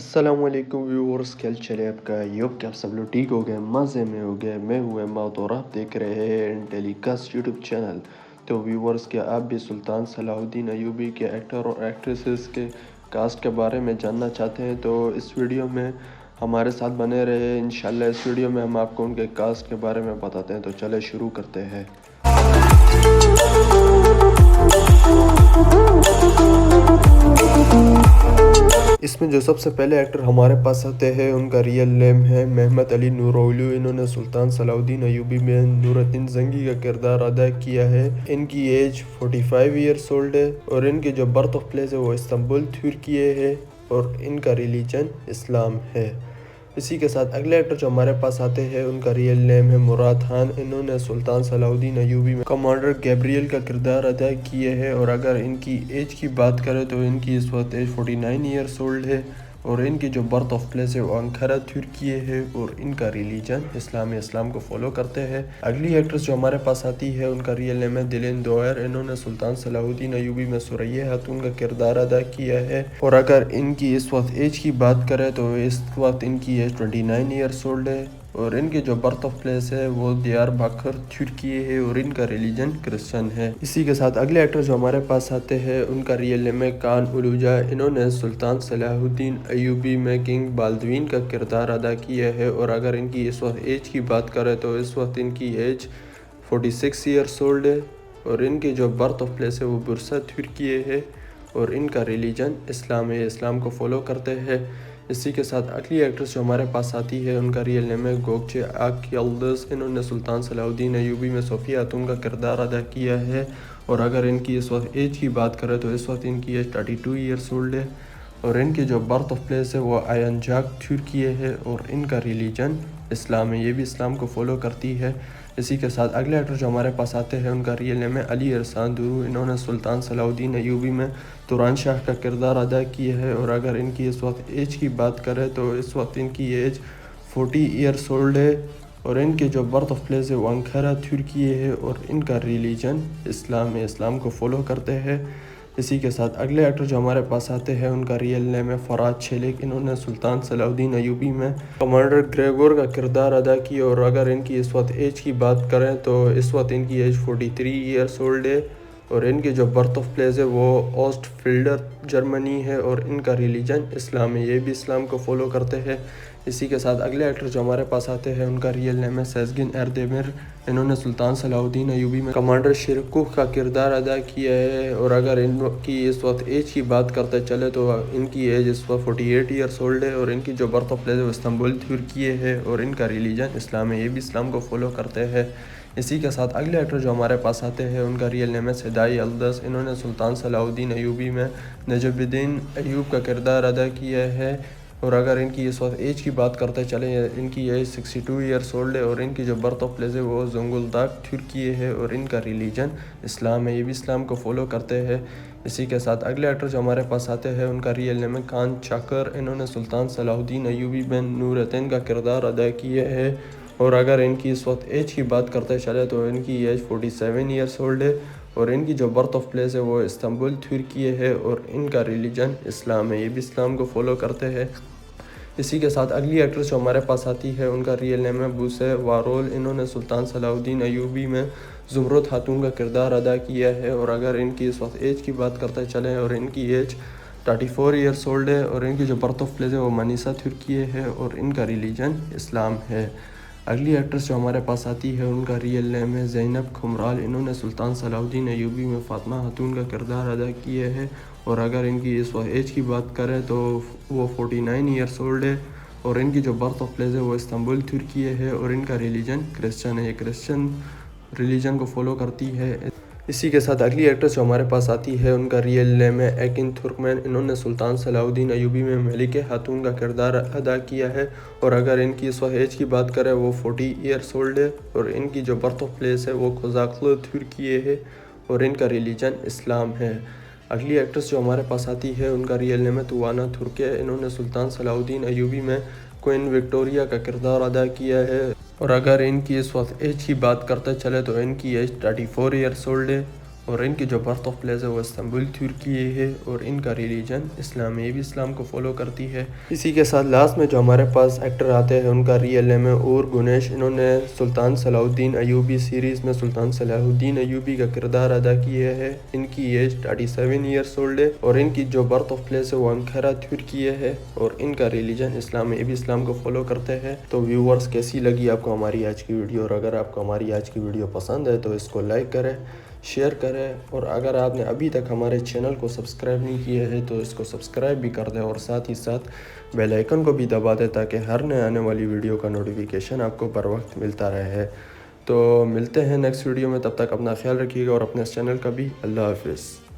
السلام علیکم ویورز، کیا چلے آپ کا یوب کہ آپ سب لوگ ٹھیک ہو گئے، مزے میں ہو گئے۔ میں ہوں احمد اور آپ دیکھ رہے ہیں ٹیلی کاسٹ یوٹیوب چینل۔ تو ویورز، کیا آپ بھی سلطان صلاح الدین ایوبی کے ایکٹر اور ایکٹریسز کے کاسٹ کے بارے میں جاننا چاہتے ہیں تو اس ویڈیو میں ہمارے ساتھ بنے رہے۔ انشاءاللہ اس ویڈیو میں ہم آپ کو ان کے کاسٹ کے بارے میں بتاتے ہیں، تو چلے شروع کرتے ہیں۔ اس میں جو سب سے پہلے ایکٹر ہمارے پاس آتے ہیں ان کا ریئل نیم ہے محمد علی نورولو۔ انہوں نے سلطان صلاح الدین ایوبی میں نور الدین زنگی کا کردار ادا کیا ہے۔ ان کی ایج 45 ایئرس اولڈ ہے اور ان کی جو برتھ آف پلیس ہے وہ استنبول ترکیے ہے اور ان کا ریلیجن اسلام ہے۔ اسی کے ساتھ اگلے ایکٹر جو ہمارے پاس آتے ہیں ان کا ریئل نیم ہے مراد خان۔ انہوں نے سلطان صلاح الدین ایوبی میں کمانڈر گیبریل کا کردار ادا کیے ہے اور اگر ان کی ایج کی بات کریں تو ان کی اس وقت ایج 49 ایئرس اولڈ ہے اور ان کی جو برتھ آف پلیس ہے وہ انقرہ ترکیے ہے اور ان کا ریلیجن اسلام کو فالو کرتے ہیں۔ اگلی ایکٹریس جو ہمارے پاس آتی ہے ان کا ریئل نیم ہے دلین دوئر۔ انہوں نے سلطان صلاح الدین ایوبی میں سریہ خاتون کا کردار ادا کیا ہے اور اگر ان کی اس وقت ایج کی بات کریں تو اس وقت ان کی ایج 29 ایئرس اولڈ ہے اور ان کی جو برتھ آف پلیس ہے وہ دیار باکر ترکیے ہے اور ان کا ریلیجن کرسچن ہے۔ اسی کے ساتھ اگلے ایکٹر جو ہمارے پاس آتے ہیں ان کا ریئل نیم ہے کان اولوجا۔ انہوں نے سلطان صلاح الدین ایوبی میں کنگ بالدوین کا کردار ادا کیا ہے اور اگر ان کی اس وقت ایج کی بات کریں تو اس وقت ان کی ایج 46 ایئرس اولڈ ہے اور ان کی جو برتھ آف پلیس ہے وہ برسا ترکیے ہے اور ان کا ریلیجن اسلام کو فالو کرتے ہیں۔ اسی کے ساتھ اگلی ایکٹریس جو ہمارے پاس آتی ہے ان کا ریئل نیم ہے گوکچے آک یلدز۔ انہوں نے سلطان صلاح الدین ایوبی میں صفیہ خاتون کا کردار ادا کیا ہے اور اگر ان کی اس وقت ایج کی بات کریں تو اس وقت ان کی ایج 32 ایئرس اولڈ ہے اور ان کی جو برتھ آف پلیس ہے وہ آینجاک ترکیے ہے اور ان کا ریلیجن اسلام ہے، یہ بھی اسلام کو فالو کرتی ہے۔ اسی کے ساتھ اگلے ایکٹر جو ہمارے پاس آتے ہیں ان کا ریئل نیم ہے علی ارسان درو۔ انہوں نے سلطان صلاح الدین ایوبی میں توران شاہ کا کردار ادا کیا ہے اور اگر ان کی اس وقت ایج کی بات کریں تو اس وقت ان کی ایج 40 ایئرس اولڈ ہے اور ان کے جو برتھ آف پلیس ہے وہ انقرہ ترکیے ہے اور ان کا ریلیجن اسلام کو فالو کرتے ہیں۔ اسی کے ساتھ اگلے ایکٹر جو ہمارے پاس آتے ہیں ان کا ریئل نیم ہے فراد چھیلک۔ انہوں نے سلطان صلاح الدین ایوبی میں کمانڈر گریگور کا کردار ادا کیا اور اگر ان کی اس وقت ایج کی بات کریں تو اس وقت ان کی ایج 43 ایئرس اولڈ ہے اور ان کی جو برتھ آف پلیس ہے وہ اوسٹ فیلڈر جرمنی ہے اور ان کا ریلیجن اسلام ہے، یہ بھی اسلام کو فالو کرتے ہیں۔ اسی کے ساتھ اگلے ایکٹر جو ہمارے پاس آتے ہیں ان کا ریئل نیم ہے سیزگن اردیمیر۔ انہوں نے سلطان صلاح الدین ایوبی میں کمانڈر شیرکوہ کا کردار ادا کیا ہے اور اگر ان کی اس وقت ایج کی بات کرتے چلے تو ان کی ایج اس وقت 48 ایئرس اولڈ ہے اور ان کی جو برتھ آف پلیس ہے وہ استنبول ترکیے ہے اور ان کا ریلیجن اسلام ہے، یہ بھی اسلام کو فالو کرتے ہیں۔ اسی کے ساتھ اگلے ایکٹر جو ہمارے پاس آتے ہیں ان کا ریئل نیم ہے سیدائی یلدز۔ انہوں نے سلطان صلاح الدین ایوبی میں نجف الدین ایوب کا کردار ادا کیا ہے اور اگر ان کی اس وقت ایج کی بات کرتے چلیں ان کی ایج 62 ایئرس اولڈ ہے اور ان کی جو برتھ آف پلیس ہے وہ زنگولداک ترکیے ہے اور ان کا ریلیجن اسلام ہے، یہ بھی اسلام کو فالو کرتے ہیں۔ اسی کے ساتھ اگلے ایکٹر جو ہمارے پاس آتے ہیں ان کا ریئل نیم ہے کان چاکر۔ انہوں نے سلطان صلاح الدین ایوبی میں نور الدین کا کردار ادا کیا ہے اور اگر ان کی اس وقت ایج کی بات کرتے چلے تو ان کی ایج 47 ایئرس اولڈ ہے اور ان کی جو برتھ آف پلیس ہے وہ استنبول ترکیے ہے اور ان کا ریلیجن اسلام ہے، یہ بھی اسلام کو فالو کرتے ہیں۔ اسی کے ساتھ اگلی ایکٹریس جو ہمارے پاس آتی ہے ان کا ریئل نیم ہے بوسے وارول۔ انہوں نے سلطان صلاح الدین ایوبی میں زمرد خاتون کا کردار ادا کیا ہے اور اگر ان کی اس وقت ایج کی بات کرتے چلیں اور ان کی ایج 34 ایئرس اولڈ ہے اور ان کی جو برتھ آف پلیس ہے وہ منیسا ترکیے ہے اور ان کا ریلیجن اسلام ہے۔ اگلی ایکٹریس جو ہمارے پاس آتی ہے ان کا ریئل نیم ہے زینب کھمرال۔ انہوں نے سلطان صلاح الدین ایوبی میں فاطمہ خاتون کا کردار ادا کیا ہے اور اگر ان کی اس وقت ایج کی بات کریں تو وہ 49 ایئرس اولڈ ہے اور ان کی جو برتھ آف پلیس ہے وہ استنبول ترکیے ہے اور ان کا ریلیجن کرسچن ہے، یہ کرسچن ریلیجن کو فالو کرتی ہے۔ اسی کے ساتھ اگلی ایکٹریس جو ہمارے پاس آتی ہے ان کا ریئل نیم ہے ایکن ترکمین۔ انہوں نے سلطان صلاح الدین ایوبی میں ملکہ خاتون کا کردار ادا کیا ہے اور اگر ان کی اس وقت ایج کی بات کریں وہ 40 ایئرس اولڈ ہے اور ان کی جو برتھ آف پلیس ہے وہ کوزاکلو ترکیے ہے اور ان کا ریلیجن اسلام ہے۔ اگلی ایکٹریس جو ہمارے پاس آتی ہے ان کا ریئل نیم ہے توانا ترکے۔ انہوں نے سلطان صلاح الدین ایوبی میں کوئن وکٹوریہ کا کردار ادا کیا ہے اور اگر ان کی اس وقت ایج کی بات کرتے چلے تو ان کی ایج 34 ایئرس اولڈ ہے اور ان کی جو برتھ آف پلیس ہے وہ استنبول ترکی ہے، اور ان کا ریلیجن اسلام ہے، یہ بھی اسلام کو فالو کرتی ہے۔ اسی کے ساتھ لاسٹ میں جو ہمارے پاس ایکٹر آتے ہیں ان کا ریئل نیم ہے اور گنیش، انہوں نے سلطان صلاح الدین ایوبی سیریز میں سلطان صلاح الدین ایوبی کا کردار ادا کیا ہے۔ ان کی ایج 37 ایئرس اولڈ ہے، اور ان کی جو برتھ آف پلیس ہے وہ انقرہ ترکی ہے، اور ان کا ریلیجن اسلام ہے، یہ بھی اسلام کو فالو کرتے ہیں۔ تو ویورز کیسی لگی آپ کو ہماری آج کی ویڈیو؟ اور اگر آپ کو ہماری آج کی ویڈیو پسند ہے تو اس کو لائک کریں، شیئر کریں، اور اگر آپ نے ابھی تک ہمارے چینل کو سبسکرائب نہیں کیا ہے تو اس کو سبسکرائب بھی کر دیں، اور ساتھ ہی ساتھ بیل آئیکن کو بھی دبا دیں تاکہ ہر نئے آنے والی ویڈیو کا نوٹیفیکیشن آپ کو بر وقت ملتا رہے۔ تو ملتے ہیں نیکسٹ ویڈیو میں، تب تک اپنا خیال رکھیے گا اور اپنے اس چینل کا بھی۔ اللہ حافظ۔